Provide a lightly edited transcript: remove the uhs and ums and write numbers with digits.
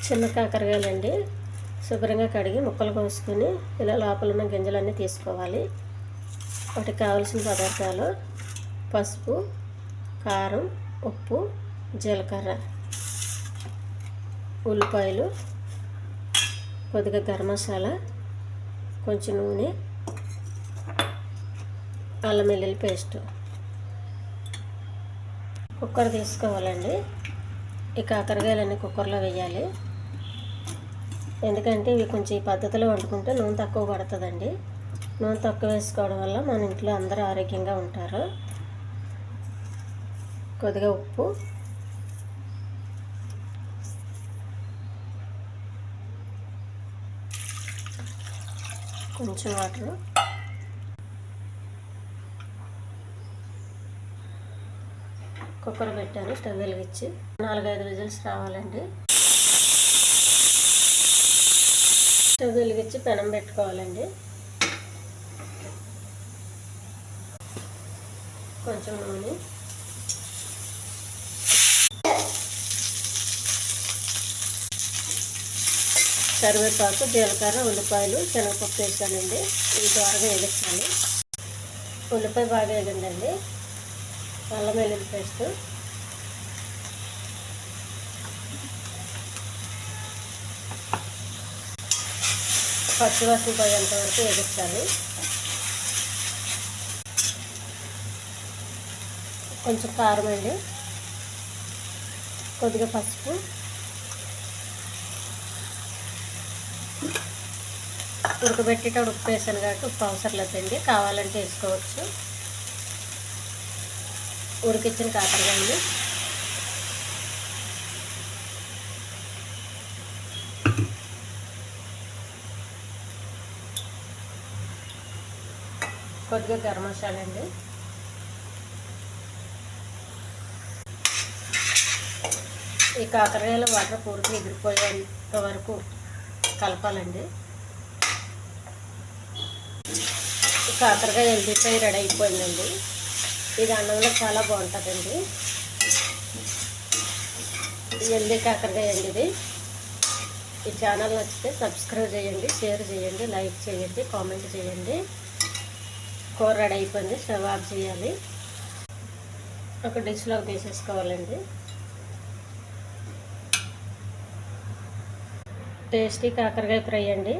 చిన్న కాకరకాయలండి. శుభ్రంగా కడిగి ముక్కలు కోసుకొని ఇలా లోపల ఉన్న గింజలన్నీ తీసుకోవాలి. వాటికి కావలసిన పదార్థాలు పసుపు, కారం, ఉప్పు, జీలకర్ర, ఉల్లిపాయలు, కొద్దిగా గరం మసాలా, కొంచెం నూనె, అల్లం వెల్లుల్లి పేస్ట్. కుక్కర్ తీసుకోవాలండి. ఈ కాకరకాయలన్నీ కుక్కర్లో వేయాలి. ఎందుకంటే ఇవి కొంచెం ఈ పద్ధతిలో వండుకుంటే నూనె తక్కువ పడుతుందండి. నూనె తక్కువ వేసుకోవడం వల్ల మన ఇంట్లో అందరూ ఆరోగ్యంగా ఉంటారు. కొద్దిగా ఉప్పు, కొంచెం వాటర్, కుక్కర్ పెట్టాను. స్టవ్ వెలిగించి 4-5 విజిల్స్ రావాలండి. స్టవ్ వెలిగించి పెనం పెట్టుకోవాలండి. కొంచెం నూనె, కరివేపాకు, జీలకర్ర, ఉల్లిపాయలు, శనగపప్పు వేసానండి. ఇవి త్వరగా వేగించాలి. ఉల్లిపాయ బాగా వేగండి. అల్లం వెల్లుల్లి పేస్ట్, పచ్చివాసన పోయేంత వరకు వేగించాలి. కొంచెం కారం అండి, కొద్దిగా పసుపు, ఉడకబెట్టేటప్పుడు ఉప్పు వేసాను కాబట్టి ఉప్పు అవసరం లేదండి, కావాలంటే వేసుకోవచ్చు. ఉడికించిన కాకరకాయలు, కొద్దిగా గరం మసాలా అండి, ఈ కాకరకాయల వాటర్ పూర్తిగా ఎగిరిపోయేంత వరకు కలపాలండి. ఈ కాకరకాయ హెల్దీ ఫ్రై రెడీ అయిపోయిందండి. ఇది అన్నంలో చాలా బాగుంటుందండి. హెల్దీ కాకరకాయ అండి ఇది. ఈ ఛానల్ నచ్చితే సబ్స్క్రైబ్ చేయండి, షేర్ చేయండి, లైక్ చేయండి, కామెంట్ చేయండి. కూర రెడీ అయిపోయింది. స్టవ్ ఆఫ్ చేయాలి. ఒక డిష్లోకి తీసేసుకోవాలండి. టేస్టీ కాకరకాయ ఫ్రై అండి.